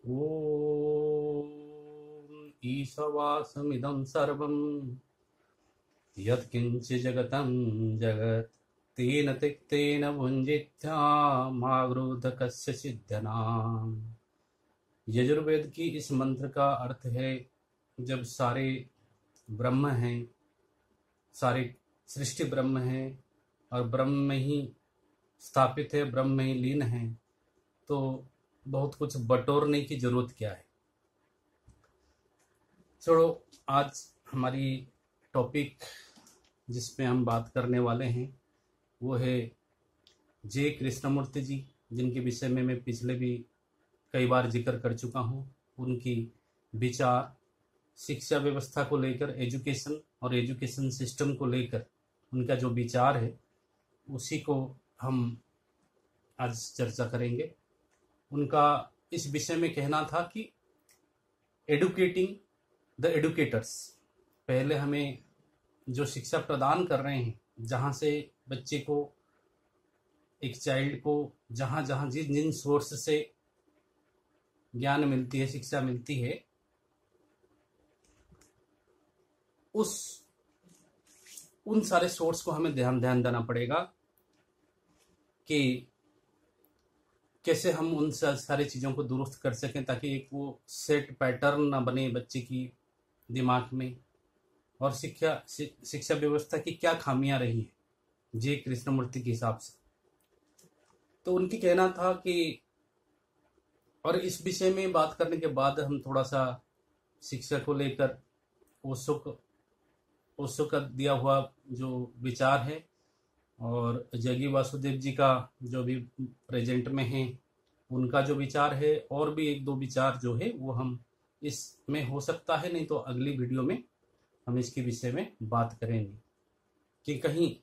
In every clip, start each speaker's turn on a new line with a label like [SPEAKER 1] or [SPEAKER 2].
[SPEAKER 1] ॐ ईशवासमिदं सर्वं यत्किञ्च जगतं जगत् तेन त्यक्तेन भुञ्जीत्या मागरुधकस्य सिद्धनाम्। यजुर्वेद की इस मंत्र का अर्थ है, जब सारे ब्रह्म हैं, सारी सृष्टि ब्रह्म है और ब्रह्म में ही स्थापित है, ब्रह्म में ही लीन है, तो बहुत कुछ बटोरने की जरूरत क्या है। छोड़ो, आज हमारी टॉपिक जिसमें हम बात करने वाले हैं वो है जे कृष्णमूर्ति जी, जिनके विषय में मैं पिछले भी कई बार जिक्र कर चुका हूँ। उनकी विचार शिक्षा व्यवस्था को लेकर, एजुकेशन और एजुकेशन सिस्टम को लेकर उनका जो विचार है उसी को हम आज चर्चा करेंगे। उनका इस विषय में कहना था कि एडुकेटिंग द एडुकेटर्स, पहले हमें जो शिक्षा प्रदान कर रहे हैं, जहाँ से बच्चे को, एक चाइल्ड को जहाँ जहाँ जिन जिन सोर्स से ज्ञान मिलती है, शिक्षा मिलती है, उन सारे सोर्स को हमें ध्यान देना पड़ेगा कि कैसे हम उन सारी चीज़ों को दुरुस्त कर सकें, ताकि एक वो सेट पैटर्न ना बने बच्चे की दिमाग में। और शिक्षा व्यवस्था की क्या खामियां रही हैं जे कृष्णमूर्ति के हिसाब से, तो उनकी कहना था कि, और इस विषय में बात करने के बाद हम थोड़ा सा शिक्षा को लेकर ओशो का दिया हुआ जो विचार है और जगी वासुदेव जी का जो भी प्रेजेंट में है उनका जो विचार है, और भी एक दो विचार जो है वो हम इसमें हो सकता है, नहीं तो अगली वीडियो में हम इसके विषय में बात करेंगे कि कहीं।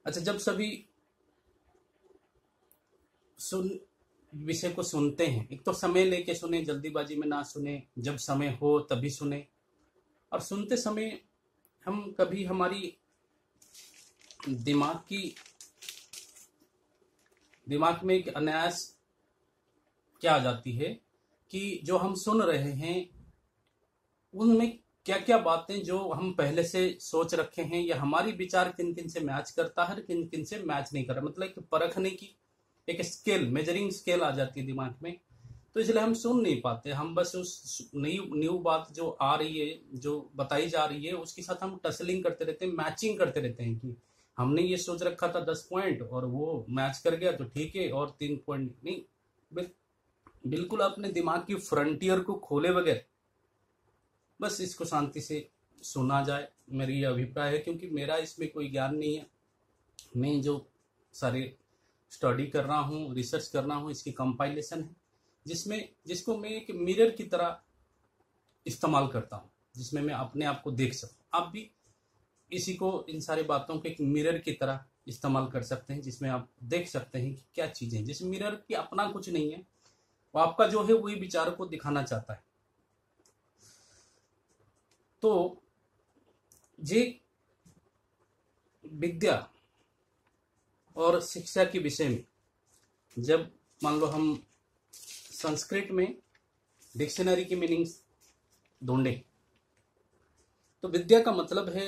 [SPEAKER 1] अच्छा, जब सभी विषय को सुनते हैं, एक तो समय लेके सुने, जल्दीबाजी में ना सुने, जब समय हो तभी सुने। और सुनते समय हम कभी हमारी दिमाग में एक अनायास क्या आ जाती है कि जो हम सुन रहे हैं उनमें क्या क्या बातें जो हम पहले से सोच रखे हैं, या हमारी विचार किन किन से मैच करता है, किन किन से मैच नहीं कर रहा, मतलब कि परखने की एक स्केल, मेजरिंग स्केल आ जाती है दिमाग में। तो इसलिए हम सुन नहीं पाते, हम बस उस न्यू बात जो आ रही है, जो बताई जा रही है, उसके साथ हम टसलिंग करते रहते हैं, मैचिंग करते रहते हैं कि हमने ये सोच रखा था 10 पॉइंट और वो मैच कर गया तो ठीक है, और 3 पॉइंट नहीं। बिल्कुल अपने दिमाग की फ्रंटियर को खोले बगैर बस इसको शांति से सुना जाए, मेरी ये अभिप्राय है। क्योंकि मेरा इसमें कोई ज्ञान नहीं है, मैं जो सारे स्टडी कर रहा हूँ, रिसर्च कर रहा हूँ, इसकी कंपाइलेशन है, जिसको मैं एक मिरर की तरह इस्तेमाल करता हूँ, जिसमें मैं अपने आप को देख सकूँ। आप भी इसी को, इन सारी बातों को एक मिरर की तरह इस्तेमाल कर सकते हैं, जिसमें आप देख सकते हैं कि क्या चीज़ें, जिस मिरर की अपना कुछ नहीं है, वो आपका जो है वही विचार को दिखाना चाहता है। तो ये विद्या और शिक्षा के विषय में जब मान लो हम संस्कृत में डिक्शनरी की मीनिंग्स ढूंढे, तो विद्या का मतलब है,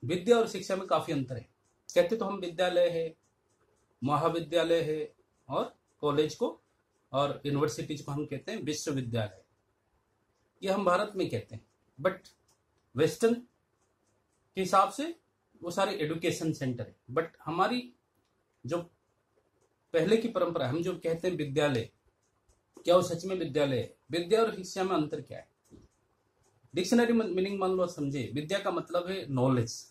[SPEAKER 1] विद्या और शिक्षा में काफी अंतर है। कहते तो हम विद्यालय है, महाविद्यालय है, और कॉलेज को और यूनिवर्सिटीज को हम कहते हैं विश्वविद्यालय, ये हम भारत में कहते हैं। बट वेस्टर्न के हिसाब से वो सारे एजुकेशन सेंटर है। बट हमारी जो पहले की परंपरा, हम जो कहते हैं विद्यालय, क्या वो सच में विद्यालय है? विद्या और शिक्षा में अंतर क्या है? डिक्शनरी मीनिंग मान लो समझे, विद्या का मतलब है नॉलेज।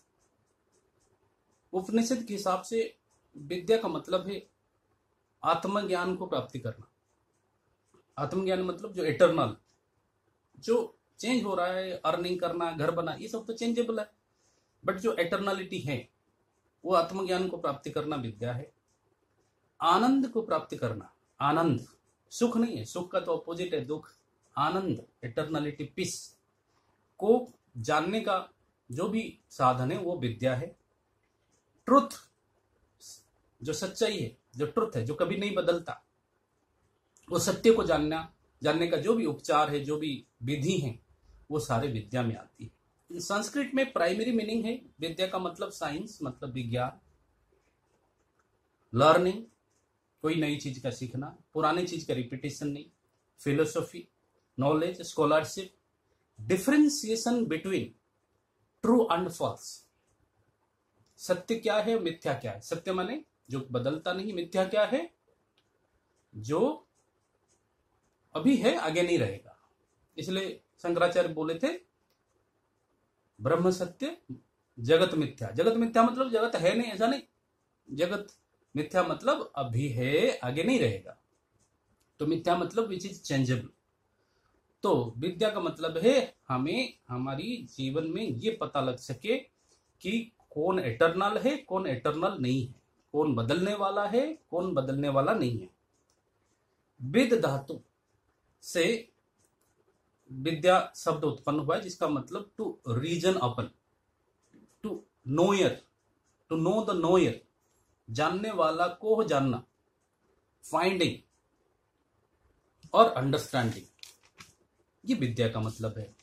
[SPEAKER 1] उपनिषद के हिसाब से विद्या का मतलब है आत्मज्ञान को प्राप्ति करना। आत्मज्ञान मतलब जो इटरनल, जो चेंज हो रहा है, अर्निंग करना, घर बना, ये सब तो चेंजेबल है, बट जो एटर्नलिटी है वो आत्मज्ञान को प्राप्ति करना विद्या है। आनंद को प्राप्ति करना, आनंद सुख नहीं है, सुख का तो अपोजिट है दुख। आनंद, एटर्नलिटी, पीस को जानने का जो भी साधन है वो विद्या है। ट्रुथ, जो सच्चाई है, जो ट्रुथ है, जो कभी नहीं बदलता, वो सत्य को जानने का जो भी उपचार है, जो भी विधि है, वो सारे विद्या में आती है। संस्कृत में प्राइमरी मीनिंग है विद्या का मतलब साइंस, मतलब विज्ञान, लर्निंग, कोई नई चीज का सीखना, पुरानी चीज का रिपीटेशन नहीं, philosophy, knowledge, scholarship, differentiation between true and false. सत्य क्या है, मिथ्या क्या है। सत्य माने जो बदलता नहीं, मिथ्या क्या है, जो अभी है आगे नहीं रहेगा। इसलिए शंकराचार्य बोले थे ब्रह्म सत्य जगत मिथ्या। जगत मिथ्या मतलब जगत है नहीं, ऐसा नहीं। जगत मिथ्या मतलब अभी है आगे नहीं रहेगा। तो मिथ्या मतलब विच इज चेंजेबल। तो विद्या का मतलब है हमें हमारी जीवन में ये पता लग सके कि कौन एटर्नल है, कौन एटर्नल नहीं है, कौन बदलने वाला है, कौन बदलने वाला नहीं है। विद धातु से विद्या शब्द उत्पन्न हुआ है, जिसका मतलब to reason upon, to knower, to know the knower, जानने वाला को जानना, फाइंडिंग और अंडरस्टैंडिंग, ये विद्या का मतलब है।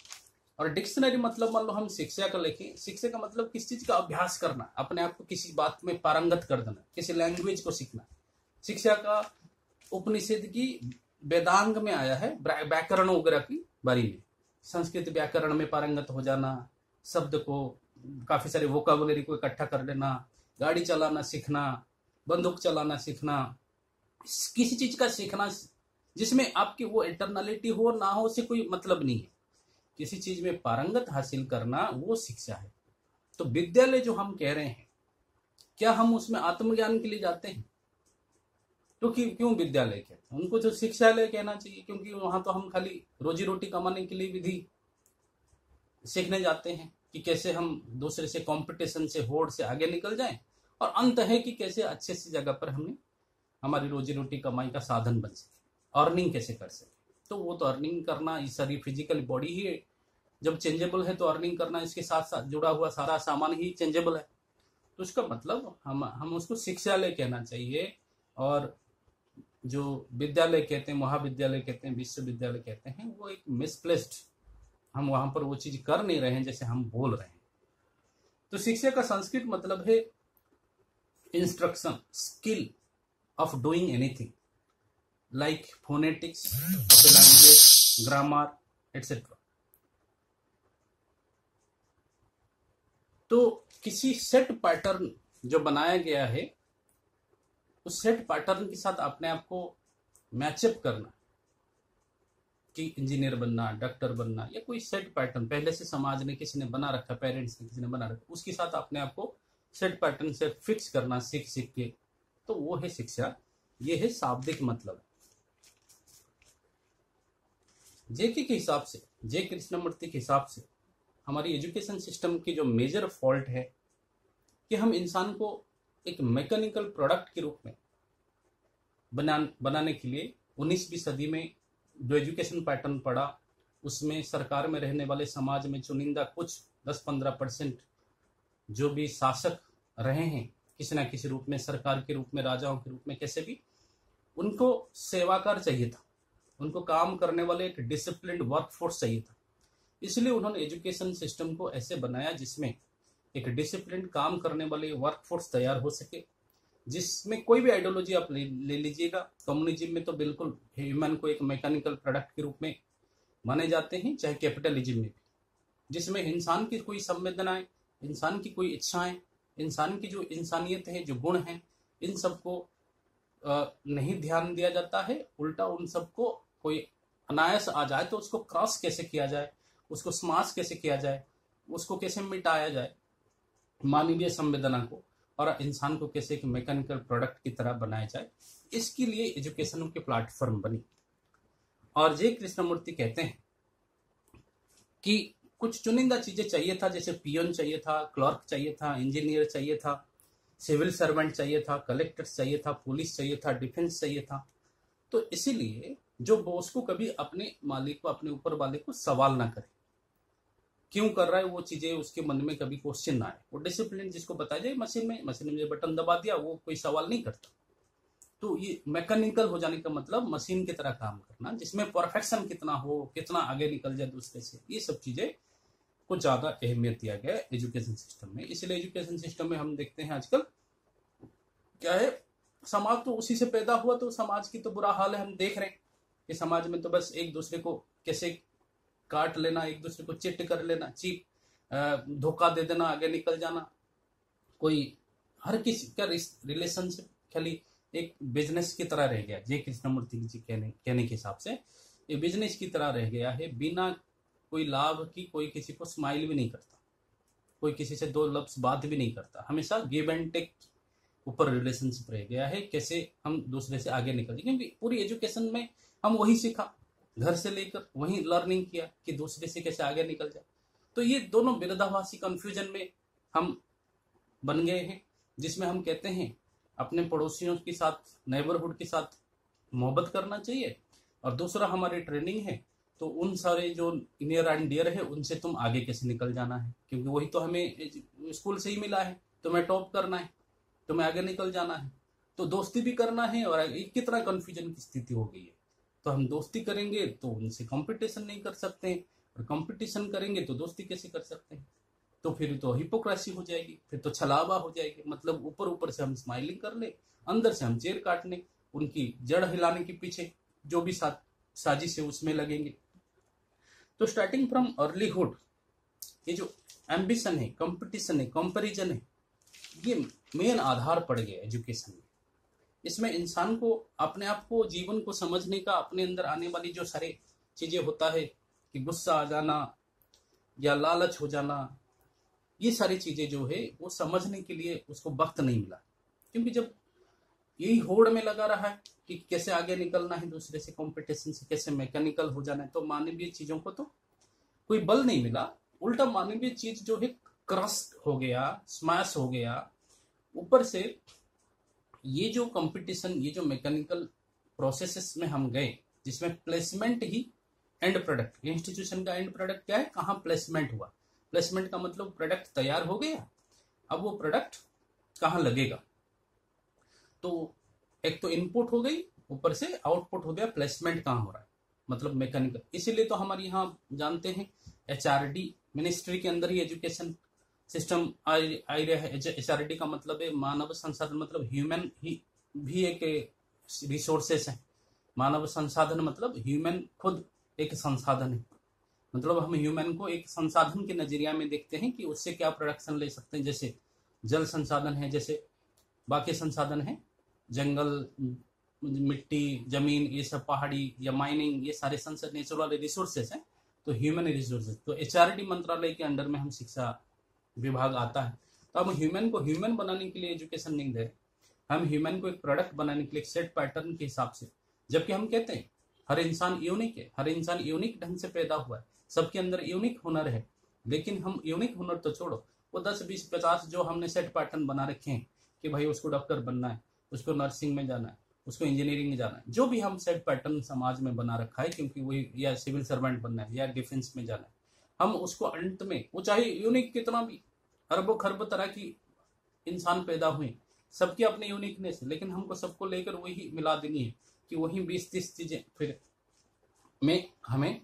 [SPEAKER 1] और डिक्शनरी मतलब मान लो हम शिक्षा का लिखें, शिक्षा का मतलब किस चीज का अभ्यास करना, अपने आप को किसी बात में पारंगत कर देना, किसी लैंग्वेज को सीखना। शिक्षा का उपनिषद की वेदांग में आया है, व्याकरण वगैरह की बारी में। संस्कृत व्याकरण में पारंगत हो जाना, शब्द को, काफी सारे वोकाबुलरी को इकट्ठा कर लेना, गाड़ी चलाना सीखना, बंदूक चलाना सीखना, किसी चीज का सीखना जिसमें आपकी वो इंटरनलिटी हो ना हो, उससे कोई मतलब नहीं है। किसी चीज में पारंगत हासिल करना वो शिक्षा है। तो विद्यालय जो हम कह रहे हैं, क्या हम उसमें आत्मज्ञान के लिए जाते हैं? तो क्यों विद्यालय कहते हैं? उनको तो शिक्षालय कहना चाहिए, क्योंकि वहां तो हम खाली रोजी रोटी कमाने के लिए विधि सीखने जाते हैं कि कैसे हम दूसरे से कंपटीशन से, होड़ से आगे निकल जाएं, और अंत है कि कैसे अच्छे सी जगह पर हमें हमारी रोजी रोटी कमाई का साधन बन सके, अर्निंग कैसे कर सके। तो वो तो अर्निंग करना, इस सारी फिजिकल बॉडी ही जब चेंजेबल है तो अर्निंग करना, इसके साथ साथ जुड़ा हुआ सारा सामान ही चेंजेबल है। तो इसका मतलब हम उसको शिक्षालय कहना चाहिए। और जो विद्यालय कहते हैं, महाविद्यालय कहते हैं, विश्वविद्यालय कहते हैं, वो एक मिसप्लेस्ड, हम वहां पर वो चीज कर नहीं रहे हैं जैसे हम बोल रहे हैं। तो शिक्षा का संस्कृत मतलब है instruction, skill of doing anything, like phonetics, language, grammar etcetera. तो किसी सेट पैटर्न जो बनाया गया है, उस सेट पैटर्न के साथ अपने आप को मैचअप करना, कि इंजीनियर बनना, डॉक्टर बनना, या कोई सेट पैटर्न पहले से समाज ने किसी ने बना रखा, पेरेंट्स ने किसी ने बना रखा, उसके साथ अपने आप को सेट पैटर्न से फिक्स करना सीख सीख के, तो वो है शिक्षा। ये है शाब्दिक मतलब। जेके के हिसाब से, जे कृष्णमूर्ति के हिसाब से, हमारी एजुकेशन सिस्टम की जो मेजर फॉल्ट है कि हम इंसान को एक मैकेनिकल प्रोडक्ट के रूप में बनाने के लिए 19वीं सदी में जो एजुकेशन पैटर्न पड़ा, उसमें सरकार में रहने वाले समाज में चुनिंदा कुछ 10-15% जो भी शासक रहे हैं किसी ना किसी रूप में, सरकार के रूप में, राजाओं के रूप में, कैसे भी, उनको सेवाकार चाहिए था, उनको काम करने वाले एक डिसिप्लिन्ड वर्कफोर्स चाहिए था। इसलिए उन्होंने एजुकेशन सिस्टम को ऐसे बनाया जिसमें एक डिसिप्लिन काम करने वाले वर्कफोर्स तैयार हो सके, जिसमें कोई भी आइडियोलॉजी आप ले लीजिएगा। कम्युनिज्म में तो बिल्कुल ह्यूमन को एक मैकेनिकल प्रोडक्ट के रूप में माने जाते हैं, चाहे कैपिटलिज्म में भी, जिसमें इंसान की कोई संवेदनाएं, इंसान की कोई इच्छाएं, इंसान की जो इंसानियत है, जो गुण है, इन सबको नहीं ध्यान दिया जाता है। उल्टा उन सबको कोई अनायास आ जाए तो उसको क्रॉस कैसे किया जाए, उसको स्माश कैसे किया जाए, उसको कैसे मिटाया जाए, मानवीय संवेदना को, और इंसान को कैसे एक मैकेनिकल प्रोडक्ट की तरह बनाया जाए, इसके लिए एजुकेशन के प्लेटफॉर्म बनी। और जे कृष्णमूर्ति कहते हैं कि कुछ चुनिंदा चीजें चाहिए था, जैसे पियोन चाहिए था, क्लर्क चाहिए था, इंजीनियर चाहिए था, सिविल सर्वेंट चाहिए था, कलेक्टर चाहिए था, पुलिस चाहिए था, डिफेंस चाहिए था। तो इसीलिए जो बॉस को कभी अपने मालिक को, अपने ऊपर वाले को सवाल ना करे, क्यों कर रहा है वो चीजें, उसके मन में कभी क्वेश्चन ना आए, वो डिसिप्लिन जिसको बताया जाए, मशीन में बटन दबा दिया, वो कोई सवाल नहीं करता। तो ये मैकेनिकल हो जाने का मतलब मशीन की तरह काम करना, जिसमें परफेक्शन कितना हो, कितना आगे निकल जाए दूसरे से, ये सब चीजें को ज्यादा अहमियत दिया गया है एजुकेशन सिस्टम में। इसलिए एजुकेशन सिस्टम में हम देखते हैं आजकल क्या है, समाज तो उसी से पैदा हुआ, तो समाज की तो बुरा हाल है। हम देख रहे हैं कि समाज में तो बस एक दूसरे को कैसे काट लेना, एक दूसरे को चिट कर लेना, धोखा दे देना, आगे निकल जाना। कोई हर किसी का रिलेशनशिप खाली एक बिजनेस की तरह रह गया। जे कृष्णमूर्ति जी कहने के हिसाब से ये बिजनेस की तरह रह गया है, बिना कोई लाभ की। कोई किसी को स्माइल भी नहीं करता, कोई किसी से दो लफ्ज बात भी नहीं करता, हमेशा गिव एंड टेक ऊपर रिलेशनशिप रह गया है, कैसे हम दूसरे से आगे निकल जाए। क्योंकि पूरी एजुकेशन में हम वही सीखा, घर से लेकर वही लर्निंग किया कि दूसरे से कैसे आगे निकल जाए। तो ये दोनों विरोधाभासी कंफ्यूजन में हम बन गए हैं, जिसमें हम कहते हैं अपने पड़ोसियों के साथ, नेबरहुड के साथ मोहब्बत करना चाहिए, और दूसरा हमारी ट्रेनिंग है तो उन सारे जो नियर एंड डियर है उनसे तुम आगे कैसे निकल जाना है, क्योंकि वही तो हमें स्कूल से ही मिला है। तुम्हें टॉप करना है, तुम्हें आगे निकल जाना है, तो दोस्ती भी करना है। और कितना कंफ्यूजन की स्थिति हो गई है, तो हम दोस्ती करेंगे तो उनसे कंपटीशन नहीं कर सकते, और कंपटीशन करेंगे तो दोस्ती कैसे कर सकते हैं। तो फिर तो हिपोक्रेसी हो जाएगी, फिर तो छलावा हो जाएगी। मतलब ऊपर ऊपर से हम स्माइलिंग कर ले, अंदर से हम चेर काटने, उनकी जड़ हिलाने के पीछे जो भी साजिश है उसमें लगेंगे। तो स्टार्टिंग फ्रॉम अर्लीहुड ये जो एम्बिशन है, कंपटीशन है, कंपैरिजन है, ये मेन आधार पड़ गया एजुकेशन में। इसमें इंसान को अपने आप को, जीवन को समझने का, अपने अंदर आने वाली जो सारी चीजें होता है कि गुस्सा आ जाना या लालच हो जाना, ये सारी चीजें जो है वो समझने के लिए उसको वक्त नहीं मिला। क्योंकि जब यही होड़ में लगा रहा है कि कैसे आगे निकलना है दूसरे से, कंपटीशन से कैसे मैकेनिकल हो जाना है, तो मानवीय चीजों को तो कोई बल नहीं मिला। उल्टा मानवीय चीज जो है क्रश हो गया, स्मैश हो गया। ऊपर से ये जो कंपटीशन, ये जो मैकेनिकल प्रोसेसेस में हम गए, जिसमें placement he and product, institution का एंड प्रोडक्ट क्या है, कहाँ प्लेसमेंट हुआ। प्लेसमेंट का मतलब प्रोडक्ट तैयार हो गया, अब वो प्रोडक्ट कहाँ लगेगा। तो एक तो इनपुट हो गई, ऊपर से आउटपुट हो गया, प्लेसमेंट कहाँ हो रहा है, मतलब मैकेनिकल। इसीलिए तो हमारे यहाँ जानते हैं HRD मिनिस्ट्री के अंदर ही एजुकेशन सिस्टम आ रहा है। HRD का मतलब है मानव संसाधन, मतलब ह्यूमन ही भी एक रिसोर्सेस है। मानव संसाधन मतलब ह्यूमन खुद एक संसाधन है। मतलब हम ह्यूमन को एक संसाधन के नजरिया में देखते हैं कि उससे क्या प्रोडक्शन ले सकते हैं। जैसे जल संसाधन है, जैसे बाकी संसाधन है, जंगल, मिट्टी, जमीन, ये सब, पहाड़ी या माइनिंग, ये सारे नेचुरल रिसोर्सेस हैं। तो ह्यूमन रिसोर्सेस तो HRD मंत्रालय के अंडर में हम शिक्षा विभाग आता है। तो हम ह्यूमन को ह्यूमन बनाने के लिए एजुकेशन नहीं दे रहे, हम ह्यूमन को एक प्रोडक्ट बनाने के लिए एक सेट पैटर्न के हिसाब से। जबकि हम कहते हैं हर इंसान यूनिक है, हर इंसान यूनिक ढंग से पैदा हुआ है, सबके अंदर यूनिक हुनर है। लेकिन हम यूनिक हुनर तो छोड़ो, वो 10, 20, 50 जो हमने सेट पैटर्न बना रखे हैं कि भाई उसको डॉक्टर बनना है, उसको नर्सिंग में जाना है, उसको इंजीनियरिंग में जाना है, जो भी हम सेट पैटर्न समाज में बना रखा है, क्योंकि वही, या सिविल सर्वेंट बनना है या डिफेंस में जाना है, हम उसको अंत में, वो चाहे यूनिक कितना भी, अरबों खरबों तरह की इंसान पैदा हुए, सबकी अपनी यूनिकनेस है, लेकिन हमको सबको लेकर वही मिला देनी है कि वही 20-30 चीजें फिर में हमें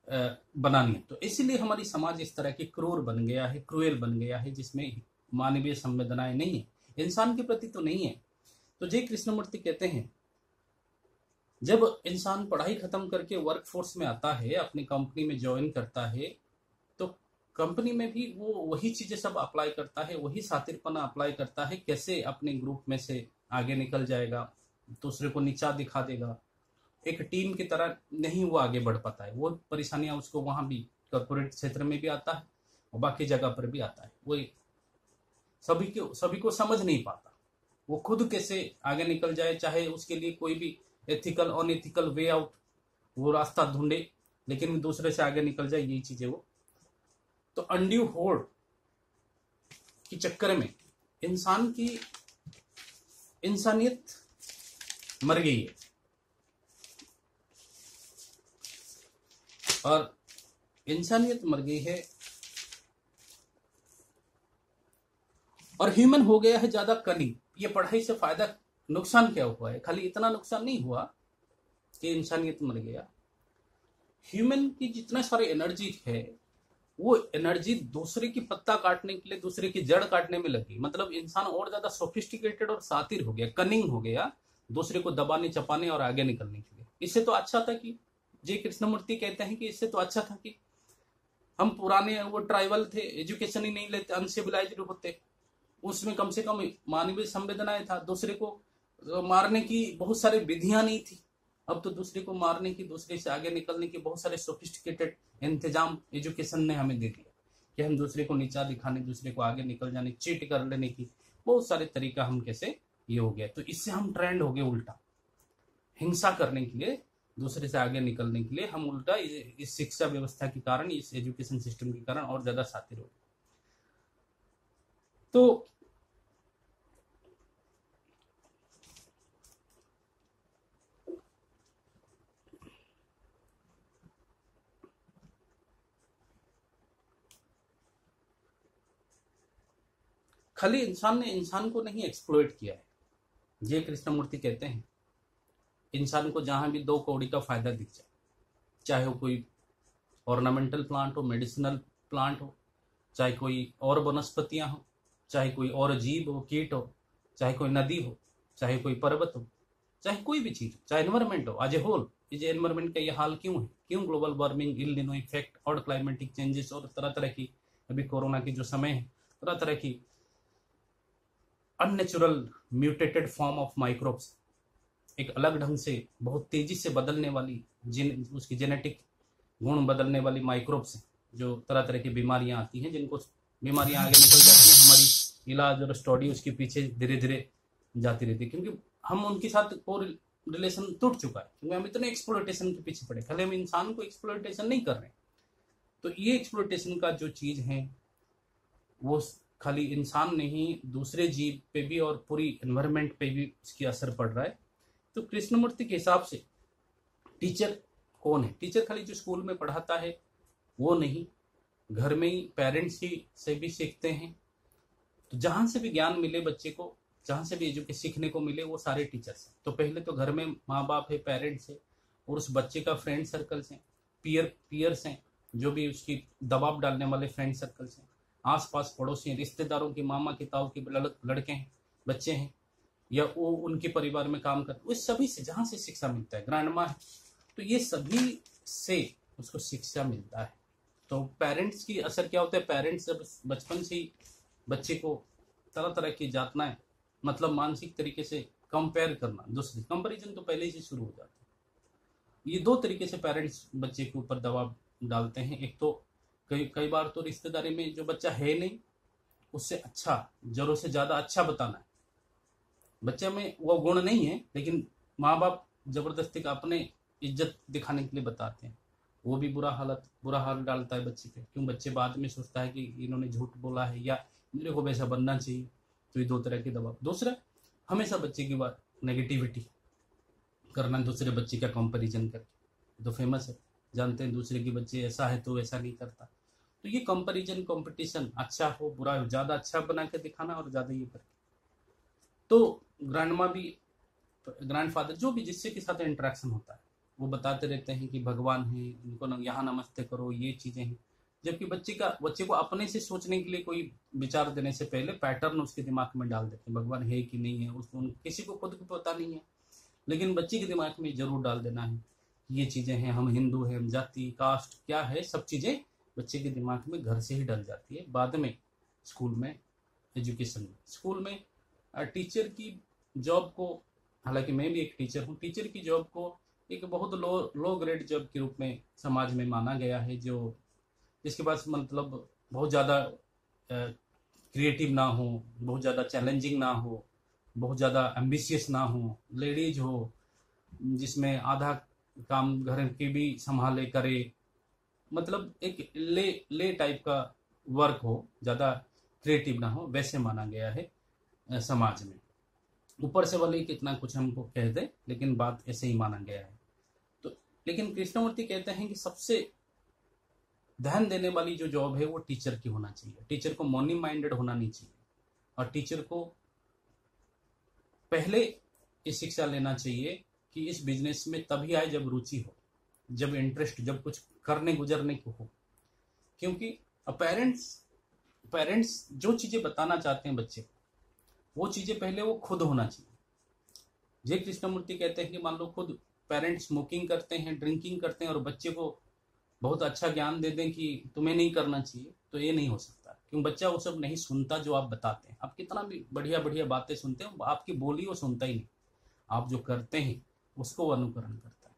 [SPEAKER 1] बनानी है। तो इसीलिए हमारी समाज इस तरह की क्रूर बन गया है, क्रूएल बन गया है, जिसमें मानवीय संवेदनाएं नहीं है, इंसान के प्रति तो नहीं है। तो जे कृष्णमूर्ति कहते हैं जब इंसान पढ़ाई खत्म करके वर्कफोर्स में आता है, अपनी कंपनी में ज्वाइन करता है, तो कंपनी में भी वो वही चीजें सब अप्लाई करता है, वही सातिरपना अप्लाई करता है, कैसे अपने ग्रुप में से आगे निकल जाएगा, दूसरे को नीचा दिखा देगा, एक टीम की तरह नहीं वो आगे बढ़ पाता है। वो परेशानियां उसको वहां भी कॉर्पोरेट क्षेत्र में भी आता है और बाकी जगह पर भी आता है। वो सभी को समझ नहीं पाता वो खुद कैसे आगे निकल जाए, चाहे उसके लिए कोई भी एथिकल अनएथिकल वे आउट वो रास्ता ढूंढे, लेकिन दूसरे से आगे निकल जाए, यही चीजें वो। तो अनड्यू होड़ के चक्कर में इंसान की इंसानियत मर गई है, और इंसानियत मर गई है और ह्यूमन हो गया है ज्यादा कनिंग। ये पढ़ाई से फायदा नुकसान क्या हुआ है? खाली इतना नुकसान नहीं हुआ कि इंसानियत मर गया। ह्यूमन की जितना सारी एनर्जी है वो एनर्जी दूसरे की पत्ता काटने के लिए, दूसरे की जड़ काटने में लगी। मतलब इंसान और ज्यादा सोफिस्टिकेटेड और शातिर हो गया, कनिंग हो गया, दूसरे को दबाने चपाने और आगे निकलने के लिए। इससे तो अच्छा था कि जे कृष्णमूर्ति कहते हैं कि इससे तो अच्छा था कि हम पुराने वो ट्राइबल थे, एजुकेशन ही नहीं लेते, अनसिविलाइज्ड होते, उसमें कम से कम मानवीय संवेदनाएं था, दूसरे को मारने की बहुत सारी विधियां नहीं थी। अब तो दूसरे को मारने की, दूसरे से आगे निकलने की बहुत सारे सोफिस्टिकेटेड इंतजाम एजुकेशन ने हमें दे दिया कि हम दूसरे को नीचा दिखाने, दूसरे को आगे निकल जाने, चीट कर लेने की बहुत सारे तरीका हम कैसे ये हो गया। तो इससे हम ट्रेंड हो गए उल्टा, हिंसा करने के लिए, दूसरे से आगे निकलने के लिए हम उल्टा इस शिक्षा व्यवस्था के कारण, इस एजुकेशन सिस्टम के कारण और ज्यादा शातिर हो गए। तो खाली इंसान ने इंसान को नहीं एक्सप्लॉइट किया है। ये कृष्णमूर्ति कहते हैं इंसान को जहां भी 2 कौड़ी का फायदा दिख जाए, चाहे वो कोई ऑर्नामेंटल प्लांट हो, मेडिसिनल प्लांट हो, चाहे कोई और वनस्पतियां हो, चाहे कोई और जीव हो, कीट हो, चाहे कोई नदी हो, चाहे कोई पर्वत हो, चाहे कोई भी चीज, चाहे एनवायरमेंट हो एज ए होल। ये एनवायरमेंट का ये हाल क्यों है? क्यों ग्लोबल वार्मिंग, इल निनो इफेक्ट और क्लाइमेटिक चेंजेस और तरह तरह की, अभी कोरोना की जो समय है, तरह तरह की unnatural mutated form of microbes, एक अलग ढंग से बहुत तेजी से बदलने वाली, उसकी जेनेटिक गुण बदलने वाली माइक्रोब्स हैं, जो तरह तरह की बीमारियां आती हैं, जिनको बीमारियां आगे निकल जाती हैं, हमारी इलाज और स्टडी उसके पीछे धीरे धीरे जाती रहती है, क्योंकि हम उनके साथ को रिलेशन टूट चुका है, क्योंकि हम इतने एक्सप्लोइटेशन के पीछे पड़े। खाली हम इंसान को एक्सप्लोइटेशन नहीं कर रहे। तो ये एक्सप्लोइटेशन का जो चीज है वो खाली इंसान नहीं, दूसरे जीव पे भी और पूरी एनवायरमेंट पे भी इसकी असर पड़ रहा है। तो कृष्णमूर्ति के हिसाब से टीचर कौन है? टीचर खाली जो स्कूल में पढ़ाता है वो नहीं, घर में ही पेरेंट्स ही से भी सीखते हैं। तो जहां से भी ज्ञान मिले बच्चे को, जहां से भी एजुकेशन सीखने को मिले, वो सारे टीचर्स हैं। तो पहले तो घर में माँ बाप है, पेरेंट्स है, और उस बच्चे का फ्रेंड सर्कल्स हैं, पीयर्स हैं, जो भी उसकी दबाव डालने वाले फ्रेंड सर्कल्स हैं, आसपास पड़ोसी हैं, रिश्तेदारों की, मामा की, ताऊ की लड़के हैं, बच्चे हैं, या वो उनके परिवार में काम करते, उस सभी से जहां से शिक्षा मिलता है, ग्रैंडमा है, तो ये सभी से उसको शिक्षा मिलता है। तो पेरेंट्स की असर क्या होता है? पेरेंट्स जब बचपन से ही बच्चे को तरह तरह की जातनाएं, मतलब मानसिक तरीके से कंपेयर करना, दूसरी कंपैरिजन तो पहले ही से शुरू हो जाता है। ये 2 तरीके से पेरेंट्स बच्चे के ऊपर दबाव डालते हैं। एक तो कई बार तो रिश्तेदारी में जो बच्चा है नहीं, उससे अच्छा, जरूरत से ज्यादा अच्छा बताना है। बच्चे में वो गुण नहीं है, लेकिन माँ बाप जबरदस्ती का अपने इज्जत दिखाने के लिए बताते हैं। वो भी बुरा हाल डालता है बच्चे पे। क्यों? बच्चे बाद में सोचता है कि इन्होंने झूठ बोला है या मेरे को वैसा बनना चाहिए। तो ये 2 तरह के दबाव। दूसरा, हमेशा बच्चे की बात नेगेटिविटी करना, दूसरे बच्चे का कंपैरिजन करके, तो फेमस है, जानते हैं, दूसरे के बच्चे ऐसा है तो ऐसा नहीं करता। तो ये कंपैरिजन, कंपटीशन, अच्छा हो बुरा हो, ज्यादा अच्छा बना के दिखाना और ज्यादा ये करके। तो ग्रैंडमा भी, ग्रैंडफादर, जो भी जिससे के साथ इंटरेक्शन होता है, वो बताते रहते हैं कि भगवान है, इनको यहाँ नमस्ते करो, ये चीजें हैं। जबकि बच्चे को अपने से सोचने के लिए कोई विचार देने से पहले पैटर्न उसके दिमाग में डाल देते हैं, भगवान है कि नहीं है, उसको किसी को खुद को पता नहीं है, लेकिन बच्चे के दिमाग में जरूर डाल देना है ये चीजें हैं, हम हिंदू हैं, हम जाति कास्ट क्या है, सब चीजें बच्चे के दिमाग में घर से ही डल जाती है। बाद में स्कूल में, एजुकेशन में, स्कूल में टीचर की जॉब को, हालांकि मैं भी एक टीचर हूँ, टीचर की जॉब को एक बहुत लो ग्रेड जॉब के रूप में समाज में माना गया है, जो जिसके पास मतलब बहुत ज़्यादा क्रिएटिव ना हो, बहुत ज़्यादा चैलेंजिंग ना हो, बहुत ज़्यादा एम्बिशियस ना हो, लेडीज हो, जिसमें आधा काम घर के भी संभाले करे, मतलब एक ले टाइप का वर्क हो, ज़्यादा क्रिएटिव ना हो, वैसे माना गया है समाज में। ऊपर से भले कितना कुछ हमको कह दे, लेकिन बात ऐसे ही माना गया है। तो लेकिन कृष्णमूर्ति कहते हैं कि सबसे ध्यान देने वाली जो जॉब है वो टीचर की होना चाहिए। टीचर को मनी माइंडेड होना नहीं चाहिए, और टीचर को पहले ये शिक्षा लेना चाहिए कि इस बिजनेस में तभी आए जब रुचि हो, जब इंटरेस्ट, जब कुछ करने गुजरने को हो। क्योंकि पेरेंट्स जो चीजें बताना चाहते हैं बच्चे को, वो चीजें पहले वो खुद होना चाहिए। जय कृष्णमूर्ति कहते हैं कि मान लो खुद पेरेंट्स स्मोकिंग करते हैं, ड्रिंकिंग करते हैं और बच्चे को बहुत अच्छा ज्ञान दे दें कि तुम्हें नहीं करना चाहिए, तो ये नहीं हो सकता। क्यों? बच्चा वो सब नहीं सुनता जो आप बताते हैं। आप कितना भी बढ़िया बढ़िया बातें सुनते हैं, आपकी बोली वो सुनता ही नहीं। आप जो करते हैं उसको वो अनुकरण करता है।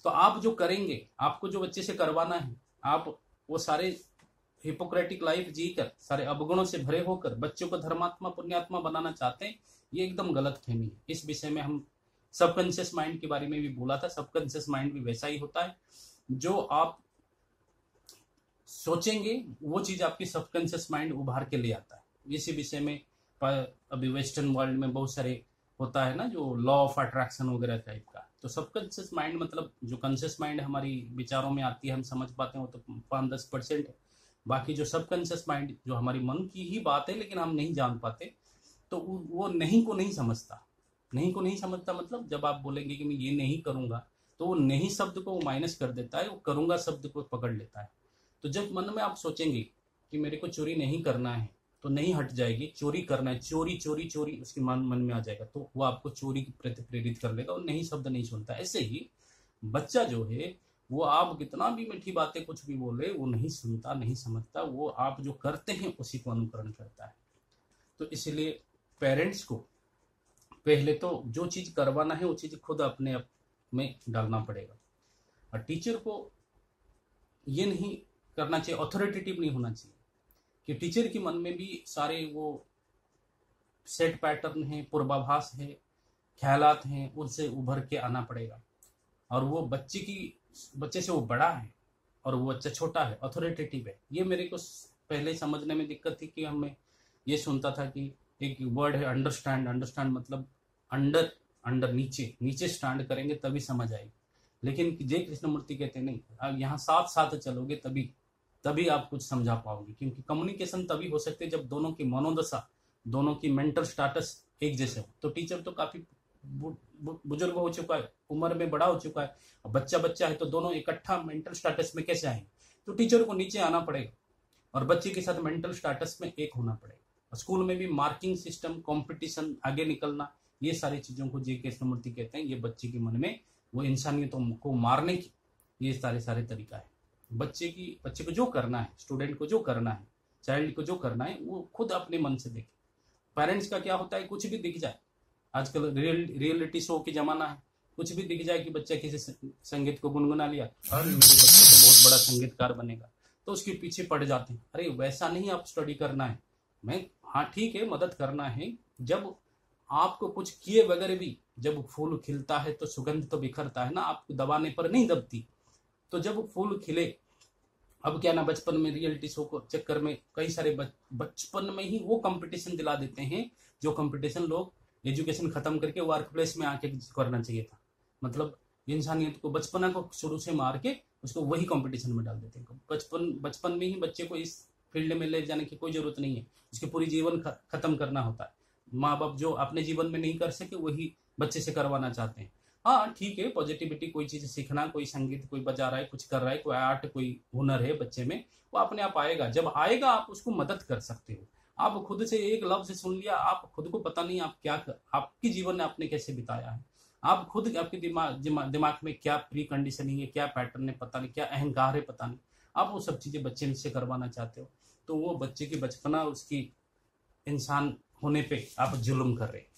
[SPEAKER 1] तो आप जो करेंगे, आपको जो बच्चे से करवाना है, आप वो सारे हिपोक्रेटिक लाइफ जीकर, सारे अवगुणों से भरे होकर बच्चों को धर्मात्मा पुण्यात्मा बनाना चाहते हैं, ये एकदम गलत फहमी है। इस विषय में हम सबकॉन्शियस माइंड के बारे में भी बोला था। सबकॉन्शियस माइंड भी वैसा ही होता है, जो आप सोचेंगे वो चीज आपकी सबकॉन्शियस माइंड उभार के ले आता है। इसी विषय में अभी वेस्टर्न वर्ल्ड में बहुत सारे होता है ना, जो लॉ ऑफ अट्रैक्शन वगैरह टाइप का। तो सबकॉन्शियस माइंड मतलब जो कॉन्शियस माइंड हमारी विचारों में आती है, हम समझ पाते हैं, वो तो 5-10% है। बाकी जो सबकॉन्शियस माइंड जो हमारी मन की ही बात है लेकिन हम नहीं जान पाते, तो वो नहीं को नहीं समझता। नहीं को नहीं समझता मतलब जब आप बोलेंगे कि मैं ये नहीं करूंगा, तो वो नहीं शब्द को माइनस कर देता है, वो करूंगा शब्द को पकड़ लेता है। तो जब मन में आप सोचेंगे कि मेरे को चोरी नहीं करना है, तो नहीं हट जाएगी। चोरी करना है, चोरी चोरी चोरी उसके मन में आ जाएगा, तो वो आपको चोरी के प्रति प्रेरित कर लेगा और नहीं शब्द नहीं सुनता। ऐसे ही बच्चा जो है वो आप कितना भी मीठी बातें कुछ भी बोले, वो नहीं सुनता, नहीं समझता। वो आप जो करते हैं उसी को अनुकरण करता है। तो इसलिए पेरेंट्स को पहले तो जो चीज करवाना है वो चीज खुद अपने आप में डालना पड़ेगा। और टीचर को ये नहीं करना चाहिए, अथॉरिटेटिव नहीं होना चाहिए कि टीचर के मन में भी सारे वो सेट पैटर्न है, पूर्वाभास है, ख्यालात हैं, उनसे उभर के आना पड़ेगा। और वो बच्चे से वो बड़ा है और वो बच्चा छोटा है, अथॉरिटेटिव है। ये मेरे को पहले समझने में दिक्कत थी कि हमें ये सुनता था कि एक वर्ड है अंडरस्टैंड। अंडरस्टैंड मतलब अंडर नीचे स्टैंड करेंगे तभी समझ आएगी। लेकिन जय कृष्णमूर्ति कहते नहीं, आप यहाँ साथ साथ चलोगे तभी आप कुछ समझा पाओगे। क्योंकि कम्युनिकेशन तभी हो सकते जब दोनों की मनोदशा, दोनों की मेंटल स्टेटस एक जैसे हो। तो टीचर तो काफी बुजुर्ग हो चुका है, उम्र में बड़ा हो चुका है, और बच्चा है, तो दोनों इकट्ठा मेंटल स्टेटस में कैसे आएंगे? तो टीचर को नीचे आना पड़ेगा और बच्चे के साथ मेंटल स्टेटस में एक होना पड़ेगा। स्कूल में भी मार्किंग सिस्टम, कंपटीशन, आगे निकलना, ये सारी चीजों को जय कृष्णमूर्ति कहते हैं। ये बच्चे के मन में वो इंसानियतों को मारने की ये सारे तरीका है। बच्चे को जो करना है, स्टूडेंट को जो करना है, चाइल्ड को जो करना है, वो खुद अपने मन से देखे। पेरेंट्स का क्या होता है, कुछ भी दिख जाए, आजकल रियलिटी शो की जमाना है, कुछ भी दिख जाए कि बच्चा किसी संगीत को गुनगुना लिया, और मेरे बच्चे तो बहुत बड़ा संगीतकार बनेगा, तो उसके पीछे पड़ जाते हैं। अरे वैसा नहीं आप स्टडी करना है। हाँ ठीक है, मदद करना है। जब आपको कुछ किए वगैरह भी, जब फूल खिलता है तो सुगंध तो बिखरता है ना, आपको दबाने पर नहीं दबती। तो जब फूल खिले, अब क्या ना, बचपन में रियलिटी शो को चक्कर में कई सारे बचपन में ही वो कंपटीशन दिला देते हैं, जो कंपटीशन लोग एजुकेशन खत्म करके वर्क प्लेस में आके करना चाहिए था। मतलब इंसानियत को, बचपना को शुरू से मार के उसको वही कंपटीशन में डाल देते हैं। बचपन में ही बच्चे को इस फील्ड में ले जाने की कोई जरूरत नहीं है, उसके पूरी जीवन खत्म करना होता है। माँ बाप जो अपने जीवन में नहीं कर सके वही बच्चे से करवाना चाहते हैं। हाँ ठीक है, पॉजिटिविटी, कोई चीज सीखना, कोई संगीत कोई बजा रहा है, कुछ कर रहा है, कोई आर्ट, कोई हुनर है बच्चे में, वो अपने आप आएगा। जब आएगा आप उसको मदद कर सकते हो। आप खुद से एक लफ्ज सुन लिया, आप खुद को पता नहीं आप क्या आपकी जीवन में आपने कैसे बिताया है, आप खुद आपके दिमाग में क्या प्री कंडीशनिंग है, क्या पैटर्न है पता नहीं, क्या अहंकार है पता नहीं, आप वो सब चीजें बच्चे से करवाना चाहते हो। तो वो बच्चे की बचपना, उसकी इंसान होने पे आप जुल्म कर रहे हैं।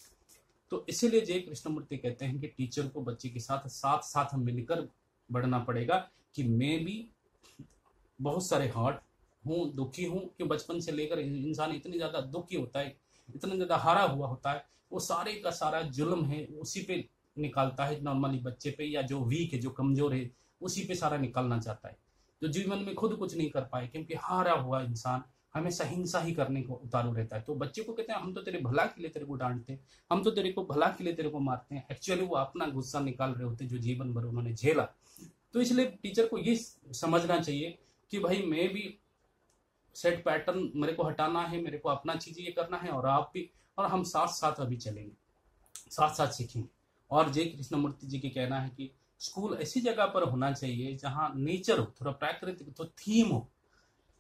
[SPEAKER 1] तो इसीलिए जय कृष्णमूर्ति कहते हैं कि टीचर को बच्चे के साथ साथ मिलकर बढ़ना पड़ेगा। कि मैं भी बहुत सारे हर्ट हूँ, दुखी हूँ, कि बचपन से लेकर इंसान इतनी ज्यादा दुखी होता है, इतना ज्यादा हारा हुआ होता है, वो सारे का सारा जुल्म है उसी पे निकालता है नॉर्मली बच्चे पे, या जो वीक है, जो कमजोर है, उसी पे सारा निकालना चाहता है, जो जीवन में खुद कुछ नहीं कर पाए। क्योंकि हारा हुआ इंसान हमेशा हिंसा ही करने को उतारू रहता है। तो बच्चे को कहते हैं हम तो तेरे भला के लिए तेरे को डांटते हैं, हम तो तेरे को भला के लिए तेरे को मारते हैं। एक्चुअली वो अपना गुस्सा निकाल रहे होते जो जीवन भर उन्होंने झेला। तो इसलिए टीचर को ये समझना चाहिए कि भाई मैं भी सेट पैटर्न मेरे को हटाना है, मेरे को अपना चीज ये करना है, और आप भी, और हम साथ साथ अभी चलेंगे। साथ साथ सीखेंगे। और जय कृष्णमूर्ति जी के कहना है कि स्कूल ऐसी जगह पर होना चाहिए जहाँ नेचर हो, थोड़ा प्राकृतिक तो थीम हो,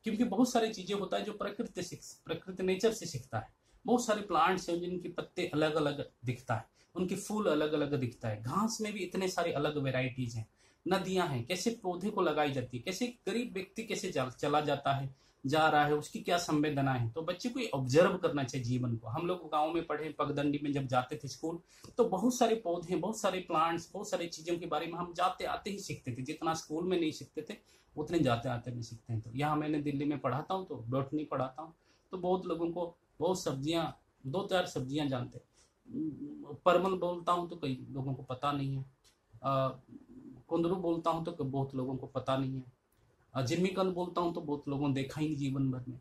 [SPEAKER 1] क्योंकि बहुत सारी चीजें होता है जो प्रकृति नेचर से सीखता है। बहुत सारे प्लांट्स हैं जिनके पत्ते अलग अलग दिखता है, उनके फूल अलग अलग दिखता है, घास में भी इतने सारे अलग वेराइटीज हैं, नदियां हैं, कैसे पौधे को लगाई जाती है, कैसे गरीब व्यक्ति कैसे चला जाता है, जा रहा है, उसकी क्या संवेदना है। तो बच्चे को ऑब्जर्व करना चाहिए जीवन को। हम लोग गाँव में पढ़े, पगडंडी में जब जाते थे स्कूल, तो बहुत सारे पौधे, बहुत सारे प्लांट्स, बहुत सारी चीजों के बारे में हम जाते आते ही सीखते थे, जितना स्कूल में नहीं सीखते थे उतने जाते आते भी सीखते हैं। तो यहाँ मैंने दिल्ली में पढ़ाता हूँ, तो बॉटनी पढ़ाता हूँ, तो बहुत लोगों को बहुत सब्जियाँ, 2-4 सब्जियाँ जानते हैं। परमल बोलता हूँ तो कई लोगों को पता नहीं है, कुंदरू बोलता हूँ तो बहुत लोगों को पता नहीं है, जिम्मीकंद बोलता हूँ तो बहुत लोगों ने देखा ही नहीं जीवन भर में।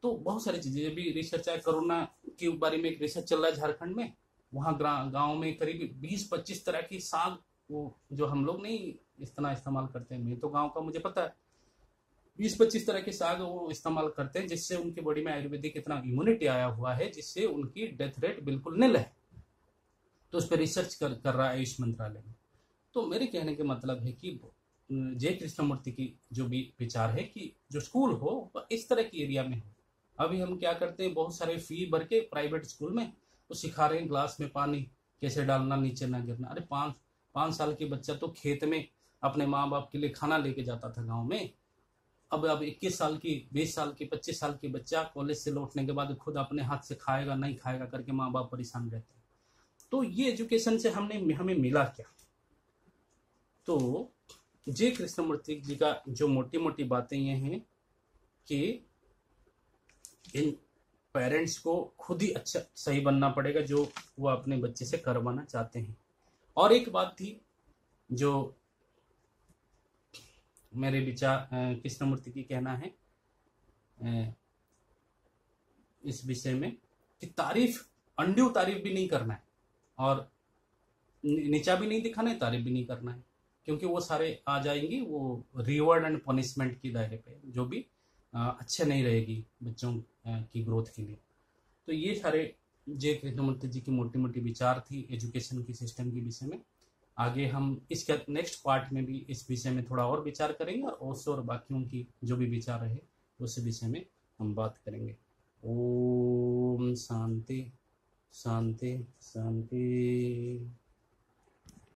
[SPEAKER 1] तो बहुत सारी चीजें, अभी रिसर्च है, कोरोना के बारे में एक रिसर्च चल रहा है झारखंड में। वहाँ गाँव में करीब 20-25 तरह की साग, वो जो हम लोग नहीं इतना इस्तेमाल करते हैं, मैं तो गाँव का, मुझे पता है 20-25 तरह के साग वो इस्तेमाल करते हैं, जिससे उनकी बॉडी में आयुर्वेदिक इतना इम्यूनिटी आया हुआ है, जिससे उनकी डेथ रेट बिल्कुल निल है। तो उस पर रिसर्च कर रहा है आयुष मंत्रालय में। तो मेरे कहने का मतलब है कि जय कृष्णमूर्ति की जो भी विचार है कि जो स्कूल हो वह इस तरह की एरिया में हो। अभी हम क्या करते हैं, बहुत सारे फी भर के प्राइवेट स्कूल में तो सिखा रहे हैं ग्लास में पानी कैसे डालना, नीचे ना गिरना। अरे 5 साल के बच्चा तो खेत में अपने माँ बाप के लिए खाना लेके जाता था गाँव में। अब 21 साल की, 20 साल की, 25 साल की बच्चा कॉलेज से लौटने के बाद खुद अपने हाथ से खाएगा नहीं खाएगा करके माँ बाप परेशान रहते हैं। तो ये एजुकेशन से हमें मिला क्या? तो जय कृष्णमूर्ति जी का जो मोटी मोटी बातें ये हैं कि इन पेरेंट्स को खुद ही अच्छा सही बनना पड़ेगा जो वो अपने बच्चे से करवाना चाहते हैं। और एक बात थी जो मेरे विचार कृष्णमूर्ति की कहना है इस विषय में कि अंड्यू तारीफ भी नहीं करना है और नीचा भी नहीं दिखाना है, तारीफ भी नहीं करना है, क्योंकि वो सारे आ जाएंगी वो रिवॉर्ड एंड पनिशमेंट की दायरे पे, जो भी अच्छे नहीं रहेगी बच्चों की ग्रोथ के लिए। तो ये सारे जय कृष्णमूर्ति जी की मोटी मोटी विचार थी एजुकेशन की सिस्टम के विषय में। आगे हम इसके नेक्स्ट पार्ट में भी इस विषय में थोड़ा और विचार करेंगे और बाकियों की जो भी विचार रहे उस विषय में हम बात करेंगे। ओम शांति शांति शांति।